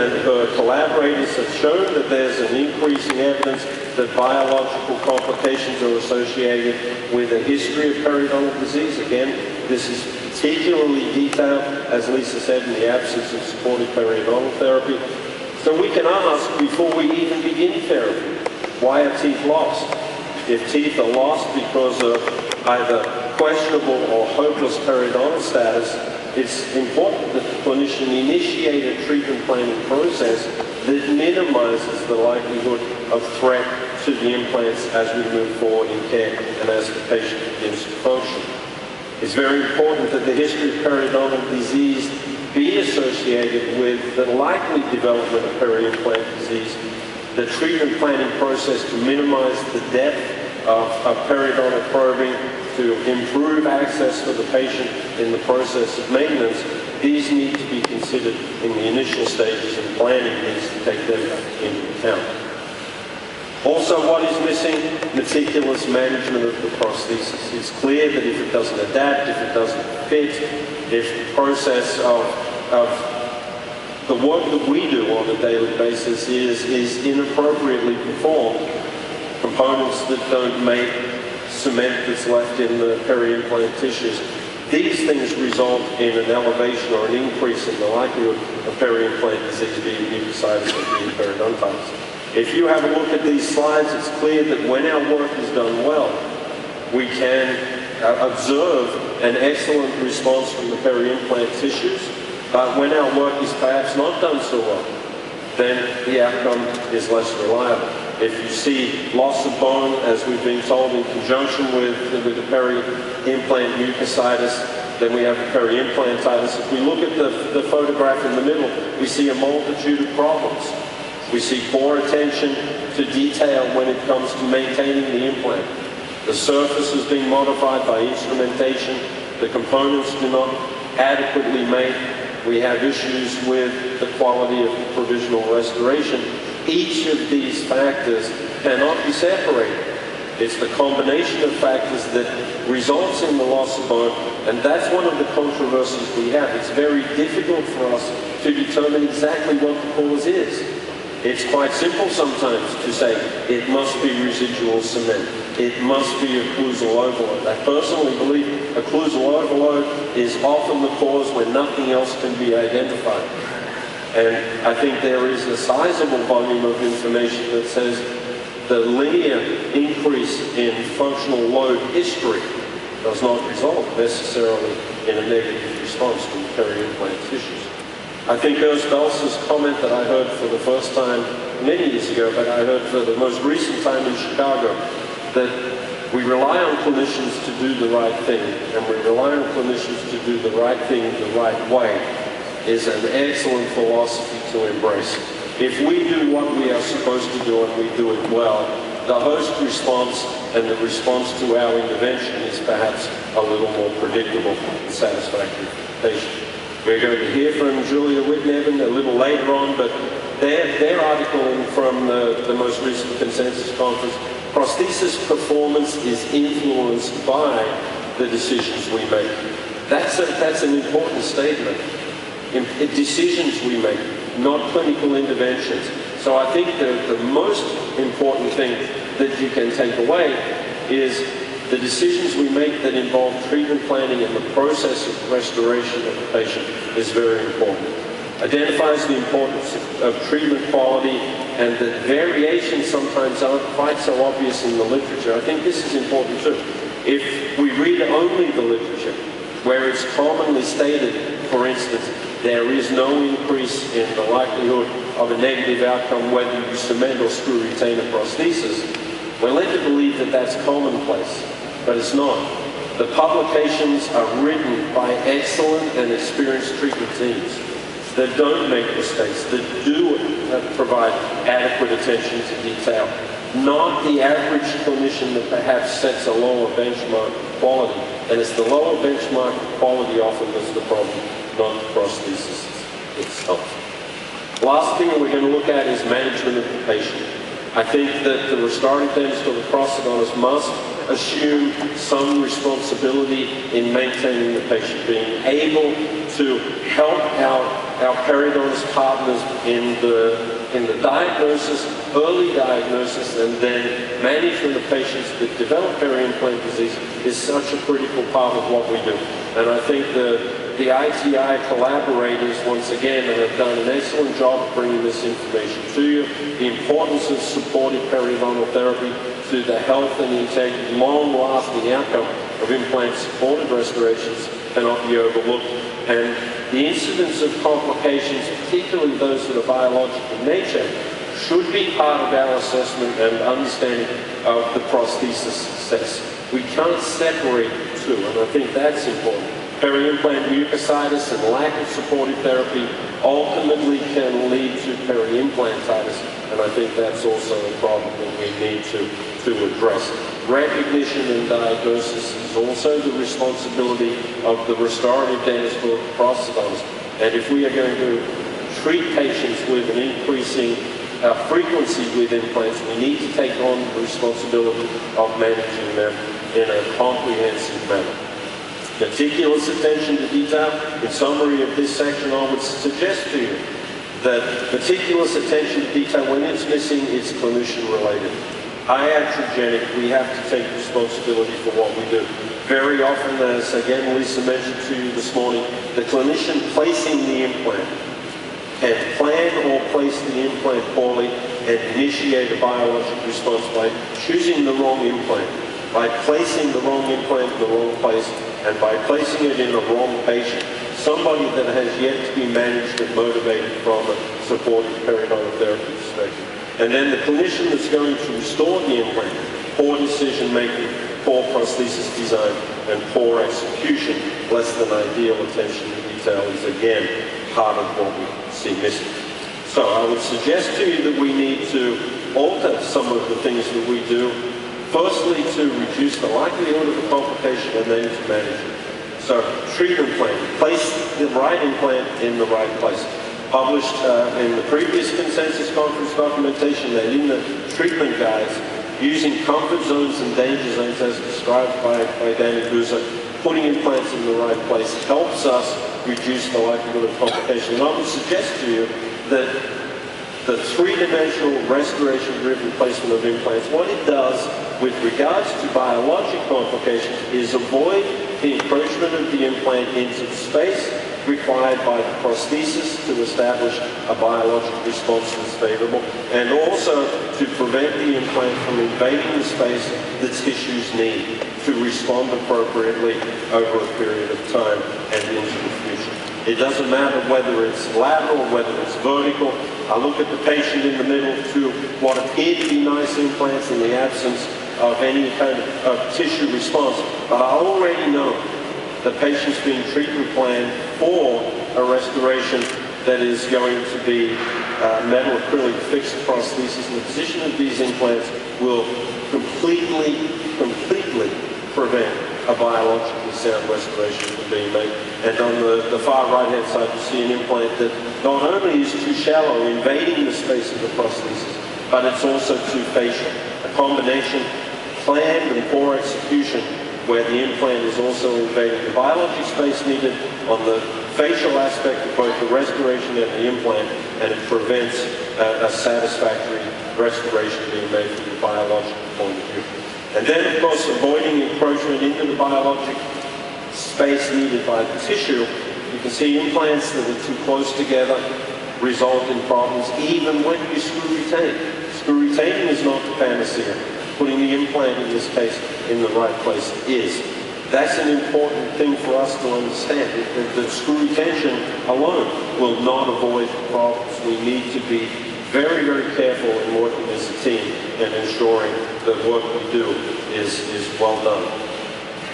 and her collaborators have shown that there's an increasing evidence that biological complications are associated with a history of periodontal disease. Again, this is particularly detailed, as Lisa said, in the absence of supportive periodontal therapy. So we can ask, before we even begin therapy, why are teeth lost? If teeth are lost because of either questionable or hopeless periodontal status, it's important that the clinician initiate a treatment planning process that minimizes the likelihood of threat to the implants as we move forward in care and as the patient begins to function. It's very important that the history of periodontal disease be associated with the likely development of peri-implant disease, the treatment planning process to minimize the depth of periodontal probing, to improve access for the patient in the process of maintenance. These need to be considered in the initial stages, and planning needs to take them into account. Also, what is missing? Meticulous management of the prosthesis. It's clear that if it doesn't adapt, if it doesn't fit, if the process of the work that we do on a daily basis is inappropriately performed, components that don't make cement that's left in the peri-implant tissues, these things result in an elevation or an increase in the likelihood of peri-implant disease, being mucositis or being periodontitis. If you have a look at these slides, it's clear that when our work is done well, we can observe an excellent response from the peri-implant tissues, but when our work is perhaps not done so well, then the outcome is less reliable. If you see loss of bone, as we've been told, in conjunction with the peri-implant mucositis, then we have peri-implantitis. If we look at the photograph in the middle, we see a multitude of problems. We see poor attention to detail when it comes to maintaining the implant. The surface is being modified by instrumentation. The components do not adequately mate. We have issues with the quality of provisional restoration. Each of these factors cannot be separated. It's the combination of factors that results in the loss of bone, and that's one of the controversies we have. It's very difficult for us to determine exactly what the cause is. It's quite simple sometimes to say it must be residual cement. It must be occlusal overload. I personally believe occlusal overload is often the cause when nothing else can be identified. And I think there is a sizable volume of information that says the linear increase in functional load history does not result necessarily in a negative response from the peri-implant tissues. I think Urs Belser's comment that I heard for the first time many years ago, but I heard for the most recent time in Chicago, that we rely on clinicians to do the right thing, and we rely on clinicians to do the right thing the right way, is an excellent philosophy to embrace. If we do what we are supposed to do and we do it well, the host response and the response to our intervention is perhaps a little more predictable and satisfactory for the patient. We're going to hear from Julia Whitnevin a little later on, but their article from the most recent consensus conference, prosthesis performance is influenced by the decisions we make. That's an important statement. Decisions we make, not clinical interventions. So I think the most important thing that you can take away is the decisions we make that involve treatment planning and the process of restoration of the patient is very important. Identifies the importance of treatment quality, and that variations sometimes aren't quite so obvious in the literature. I think this is important too. If we read only the literature, where it's commonly stated, for instance, there is no increase in the likelihood of a negative outcome whether you cement or screw retainer prosthesis, we're led to believe that that's commonplace, but it's not. The publications are written by excellent and experienced treatment teams that don't make mistakes, that do provide adequate attention to detail, not the average clinician that perhaps sets a lower benchmark quality. And it's the lower benchmark quality often that's the problem, not the prosthesis itself. Last thing we're going to look at is management of the patient. I think that the restorative dentist or the prosthodontist must assume some responsibility in maintaining the patient, being able to help our our periodontist partners in the diagnosis, early diagnosis, and then management of patients that develop peri-implant disease is such a critical part of what we do. And I think the ITI collaborators, once again, have done an excellent job of bringing this information to you. The importance of supportive periodontal therapy to the health and the integrity, long-lasting outcome of implant-supported restorations cannot be overlooked. And the incidence of complications, particularly those that are biologic in nature, should be part of our assessment and understanding of the prosthesis success. We can't separate the two, and I think that's important. Peri-implant mucositis and lack of supportive therapy ultimately can lead to peri-implantitis, and I think that's also a problem that we need to address. Recognition and diagnosis is also the responsibility of the restorative dentist or the prosthodontist. And if we are going to treat patients with an increasing frequency with implants, we need to take on the responsibility of managing them in a comprehensive manner. Meticulous attention to detail. In summary of this section, I would suggest to you that meticulous attention to detail, when it's missing, is clinician-related. Iatrogenic, we have to take responsibility for what we do. Very often, as again Lisa mentioned to you this morning, the clinician placing the implant can plan or place the implant poorly and initiate a biologic response by choosing the wrong implant, by placing the wrong implant in the wrong place, and by placing it in the wrong patient, somebody that has yet to be managed and motivated from a supportive periodontal therapy perspective. And then the clinician that's going to restore the implant, poor decision-making, poor prosthesis design, and poor execution, less than ideal attention to detail is again part of what we see missing. So I would suggest to you that we need to alter some of the things that we do. Firstly, to reduce the likelihood of a complication, and then to manage it. So treatment plan, place the right implant in the right place. Published in the previous consensus conference documentation and in the treatment guides, using comfort zones and danger zones as described by Danny Buza, putting implants in the right place helps us reduce the likelihood of complication. And I would suggest to you that the three-dimensional restoration-driven placement of implants, what it does with regards to biologic complications is avoid the encroachment of the implant into the space required by the prosthesis to establish a biologic response that's favorable, and also to prevent the implant from invading the space the tissues need to respond appropriately over a period of time and into the future. It doesn't matter whether it's lateral, whether it's vertical. I look at the patient in the middle to what appear to be nice implants in the absence of any kind of tissue response, but I already know the patient's being treatment planned for a restoration that is going to be metal acrylic fixed prosthesis, and the position of these implants will completely prevent a biologically sound restoration from being made. And on the far right-hand side, you see an implant that not only is too shallow, invading the space of the prosthesis, but it's also too facial. A combination, planned and poor execution, where the implant is also invading the biologic space needed on the facial aspect of both the restoration and the implant, and it prevents a satisfactory restoration being made from the biological point of view. And then, of course, avoiding encroachment into the biologic space needed by the tissue. You can see implants that are too close together result in problems even when you screw retain. Screw retaining is not the panacea. Putting the implant, in this case, in the right place is. That's an important thing for us to understand. That screw retention alone will not avoid problems. We need to be very, very careful in working as a team and ensuring that what we do is well done.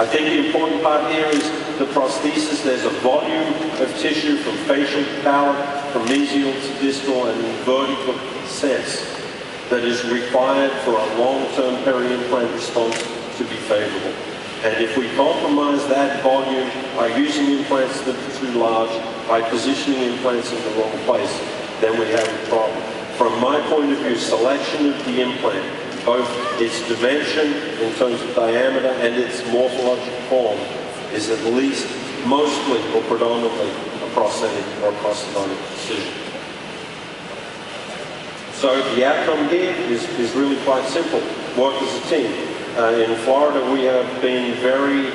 I think the important part here is the prosthesis. There's a volume of tissue from facial to palate, from mesial to distal and vertical sense that is required for a long-term peri-implant response to be favorable. And if we compromise that volume by using implants that are too large, by positioning implants in the wrong place, then we have a problem. From my point of view, selection of the implant, both its dimension in terms of diameter and its morphologic form, is at least mostly or predominantly a a prosthetic or a prosthodontic decision. So the outcome here is really quite simple. Work as a team. In Florida, we have been very,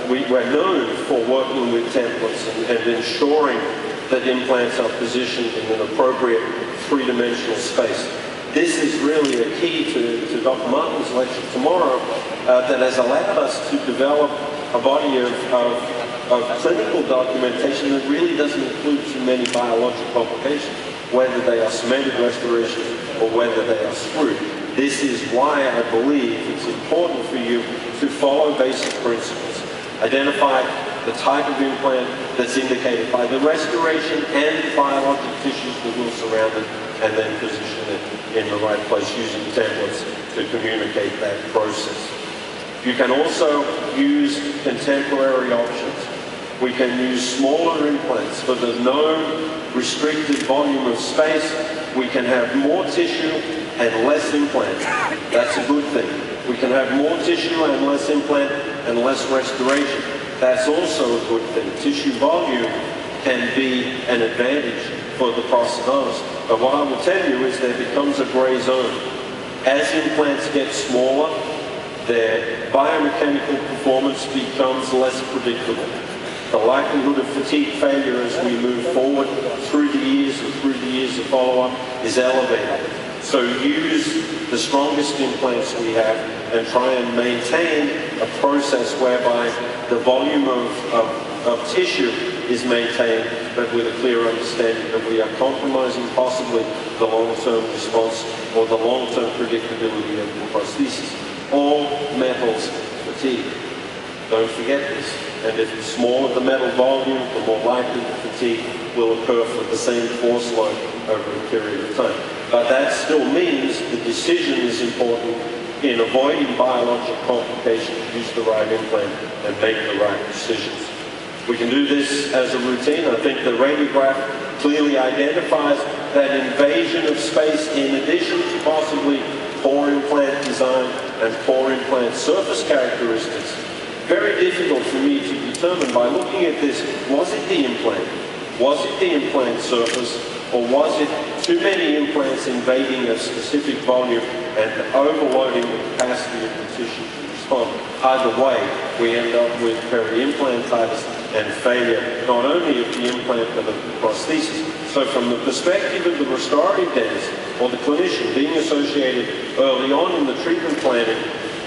we're known for working with templates and ensuring that implants are positioned in an appropriate three-dimensional space. This is really a key to Dr. Martin's lecture tomorrow that has allowed us to develop a body of clinical documentation that really doesn't include too many biologic complications, whether they are cemented restorations or whether they are screwed. This is why I believe it's important for you to follow basic principles. Identify the type of implant that's indicated by the restoration and biologic tissues that will surround it, and then position it in the right place using templates to communicate that process. You can also use contemporary options. We can use smaller implants for the known restricted volume of space. We can have more tissue and less implant. That's a good thing. We can have more tissue and less implant and less restoration. That's also a good thing. Tissue volume can be an advantage for the prosthodontist. But what I will tell you is there becomes a gray zone. As implants get smaller, their biomechanical performance becomes less predictable. The likelihood of fatigue failure as we move forward through the years and through the years of follow-up is elevated. So use the strongest implants we have and try and maintain a process whereby the volume of tissue is maintained, but with a clear understanding that we are compromising possibly the long-term response or the long-term predictability of the prosthesis. All metals fatigue. Don't forget this. And if the smaller the metal volume, the more likely the fatigue will occur for the same force load over a period of time. But that still means the decision is important in avoiding biologic complications. Use the right implant and make the right decisions. We can do this as a routine. I think the radiograph clearly identifies that invasion of space in addition to possibly poor implant design and poor implant surface characteristics. Very difficult for me to determine by looking at this, was it the implant? Was it the implant surface? Or was it too many implants invading a specific volume and overloading the capacity of the tissue to respond? Either way, we end up with peri-implantitis and failure, not only of the implant but of the prosthesis. So from the perspective of the restorative dentist or the clinician, being associated early on in the treatment planning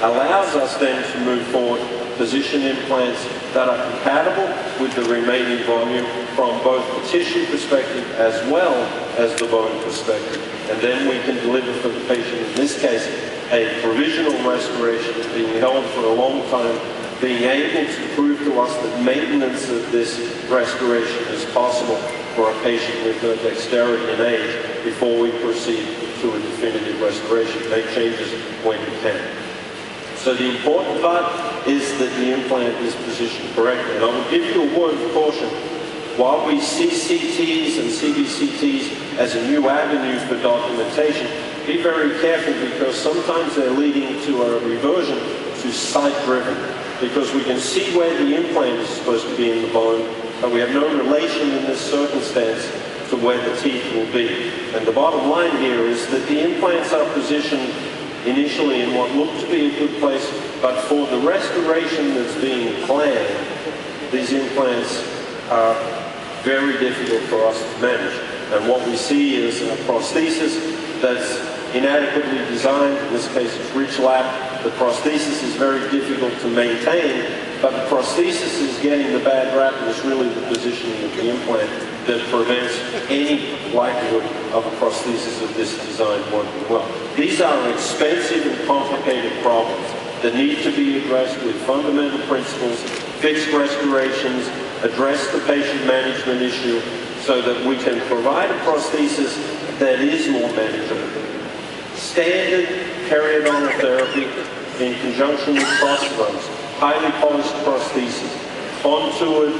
allows us then to move forward, position implants that are compatible with the remaining volume from both the tissue perspective as well as the bone perspective. And then we can deliver for the patient, in this case, a provisional restoration being held for a long time, being able to prove to us that maintenance of this restoration is possible for a patient with no dexterity and age before we proceed to a definitive restoration. Make changes when you can. So the important part is that the implant is positioned correctly. And I will give you a word of caution. While we see CTs and CBCTs as a new avenue for documentation, be very careful because sometimes they're leading to a reversion to site-driven, because we can see where the implant is supposed to be in the bone, but we have no relation in this circumstance to where the teeth will be. And the bottom line here is that the implants are positioned initially in what looked to be a good place, but for the restoration that's being planned, these implants are very difficult for us to manage. And what we see is a prosthesis that's inadequately designed. In this case, it's ridge lap. The prosthesis is very difficult to maintain, but the prosthesis is getting the bad rap, and it's really the positioning of the implant that prevents any likelihood of a prosthesis of this design working well. These are expensive and complicated problems that need to be addressed with fundamental principles, fixed restorations, address the patient management issue so that we can provide a prosthesis that is more manageable. Standard periodontal therapy in conjunction with prosthodonts, highly polished prosthesis, contoured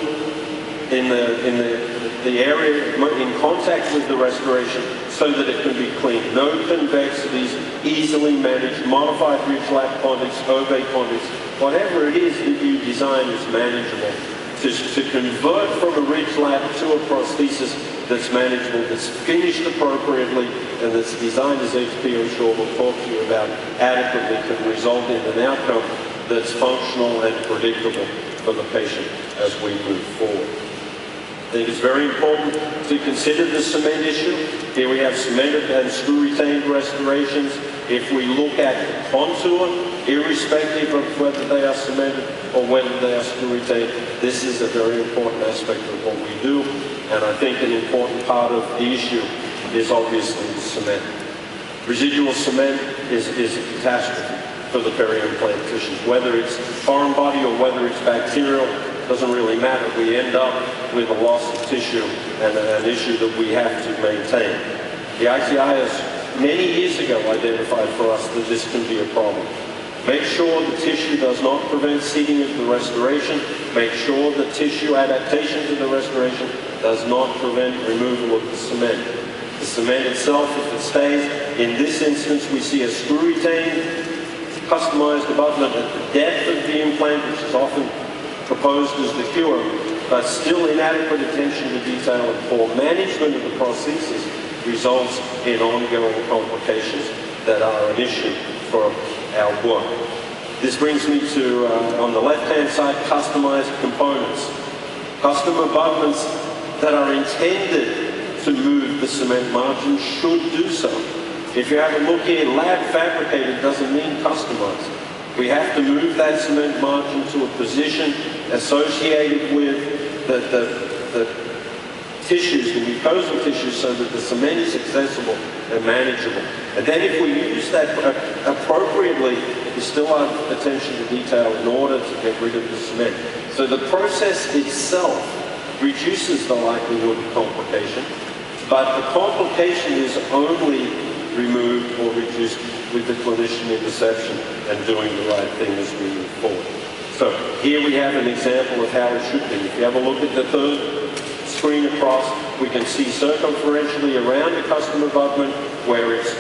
in the area in contact with the restoration so that it can be clean. No convexities, easily managed, modified ridge lap contics, ovate contics, whatever it is that you design is manageable to convert from a ridge lap to a prosthesis that's manageable, that's finished appropriately, and that's designed, as HP I'm sure will talk to you about, adequately, can result in an outcome that's functional and predictable for the patient as we move forward. I think it's very important to consider the cement issue. Here we have cemented and screw-retained restorations. If we look at the contour, irrespective of whether they are cemented or whether they are screw-retained, this is a very important aspect of what we do. And I think an important part of the issue is obviously the cement. Residual cement is a catastrophe for the peri-implant tissues. Whether it's foreign body or whether it's bacterial, doesn't really matter. We end up with a loss of tissue and an issue that we have to maintain. The ITI has many years ago identified for us that this can be a problem. Make sure the tissue does not prevent seeding of the restoration. Make sure the tissue adaptation to the restoration does not prevent removal of the cement. The cement itself, if it stays, in this instance we see a screw-retained, customized abutment at the depth of the implant, which is often proposed as the cure, but still inadequate attention to detail and poor management of the prosthesis results in ongoing complications that are an issue for our work. This brings me to, on the left-hand side, customized components. Custom abutments that are intended to move the cement margin should do so. If you have a look here, lab fabricated doesn't mean customized. We have to move that cement margin to a position associated with the tissues, the mucosal tissues, so that the cement is accessible and manageable. And then if we use that appropriately, we still have attention to detail in order to get rid of the cement. So the process itself reduces the likelihood of complication, but the complication is only removed or reduced with the clinician interception and doing the right thing as we move forward. So here we have an example of how it should be. If you have a look at the third screen across, we can see circumferentially around the custom abutment where it's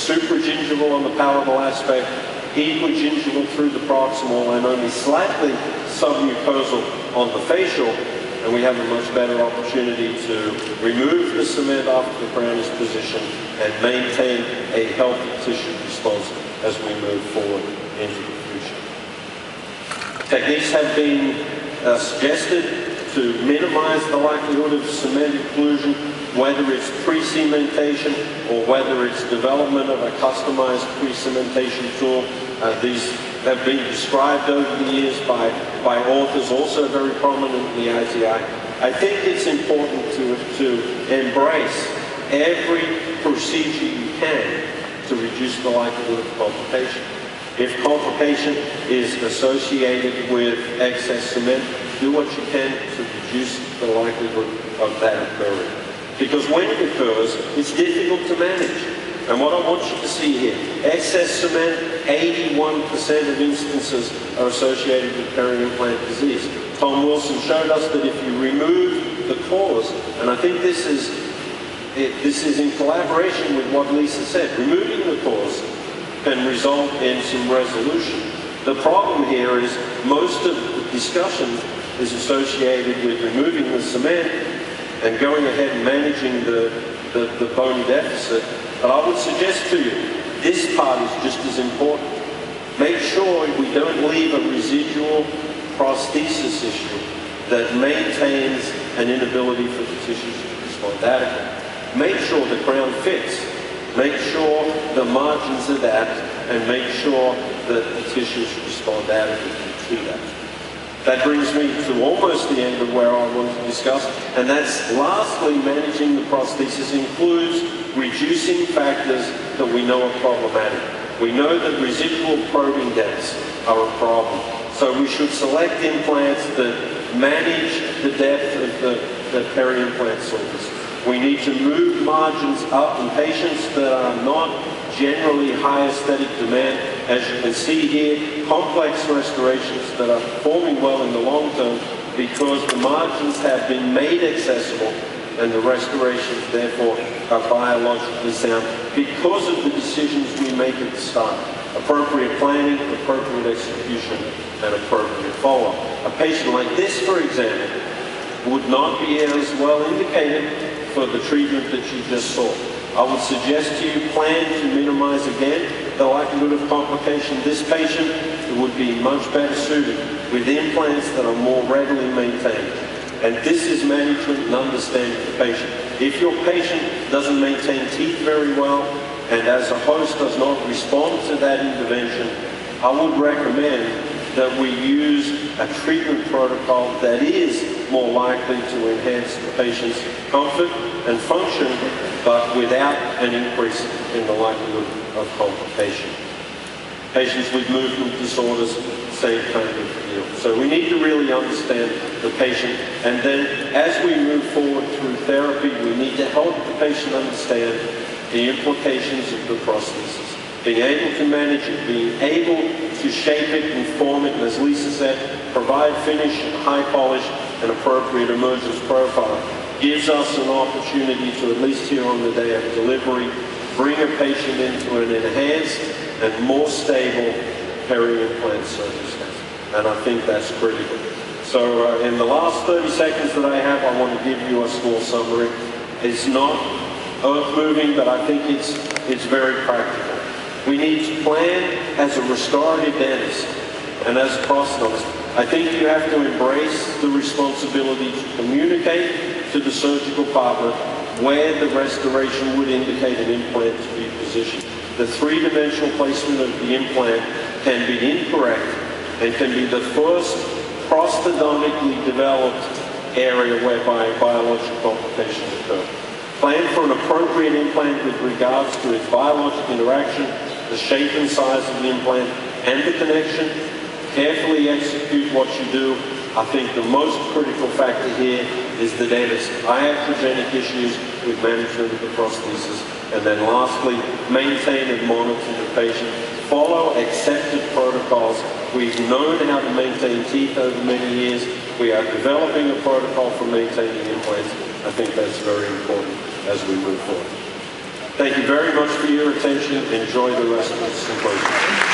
supragingival on the palatal aspect, equigingival through the proximal, and only slightly submucosal on the facial. And we have a much better opportunity to remove the cement after the crown is positioned and maintain a healthy tissue response as we move forward into the future. Techniques have been suggested to minimize the likelihood of cement occlusion, whether it's pre-cementation or whether it's development of a customized pre-cementation tool. These have been described over the years by authors, also very prominent in the ITI. I think it's important to embrace every procedure you can to reduce the likelihood of complication. If complication is associated with excess cement, do what you can to reduce the likelihood of that occurring. Because when it occurs, it's difficult to manage. And what I want you to see here, excess cement, 81% of instances are associated with peri-implant disease. Tom Wilson showed us that if you remove the cause, and I think this is in collaboration with what Lisa said, removing the cause can result in some resolution. The problem here is most of the discussion is associated with removing the cement and going ahead and managing the bony deficit. But I would suggest to you, this part is just as important. Make sure we don't leave a residual prosthesis issue that maintains an inability for the tissues to respond adequately. Make sure the crown fits. Make sure the margins adapt, and make sure that the tissues respond adequately to that. That brings me to almost the end of where I want to discuss, and that's lastly, managing the prosthesis includes reducing factors that we know are problematic. We know that residual probing depths are a problem, so we should select implants that manage the depth of the peri-implant surface. We need to move margins up in patients that are not generally high aesthetic demand. As you can see here, complex restorations that are performing well in the long term because the margins have been made accessible and the restorations therefore are biologically sound because of the decisions we make at the start. appropriate planning, appropriate execution, and appropriate follow-up. A patient like this, for example, would not be as well indicated for the treatment that you just saw. I would suggest to you plan to minimize again the likelihood of complication. This patient would be much better suited with implants that are more readily maintained. And this is management and understanding the patient. If your patient doesn't maintain teeth very well, and as a host does not respond to that intervention, I would recommend that we use a treatment protocol that is more likely to enhance the patient's comfort and function, but without an increase in the likelihood of complication. Patients with movement disorders, same kind of deal. So we need to really understand the patient, and then as we move forward through therapy, we need to help the patient understand the implications of the prosthesis. Being able to manage it, being able to shape it and form it, and as Lisa said, provide finish, high polish, and appropriate emergence profile, gives us an opportunity to, at least here on the day of delivery, bring a patient into an enhanced and more stable peri-implant circumstance. And I think that's critical. So in the last 30 seconds that I have, I want to give you a small summary. It's not earth-moving, but I think it's very practical. We need to plan as a restorative dentist and as a prosthetist. I think you have to embrace the responsibility to communicate to the surgical partner where the restoration would indicate an implant to be positioned. The three-dimensional placement of the implant can be incorrect and can be the first prosthodontically developed area whereby biological complications occur. Plan for an appropriate implant with regards to its biologic interaction, the shape and size of the implant, and the connection. Carefully execute what you do. I think the most critical factor here is the dentist. Iatrogenic issues with management of the prosthesis. And then lastly, maintain and monitor the patient. Follow accepted protocols. We've known how to maintain teeth over many years. We are developing a protocol for maintaining implants. I think that's very important as we move forward. Thank you very much for your attention. Enjoy the rest of the symposium.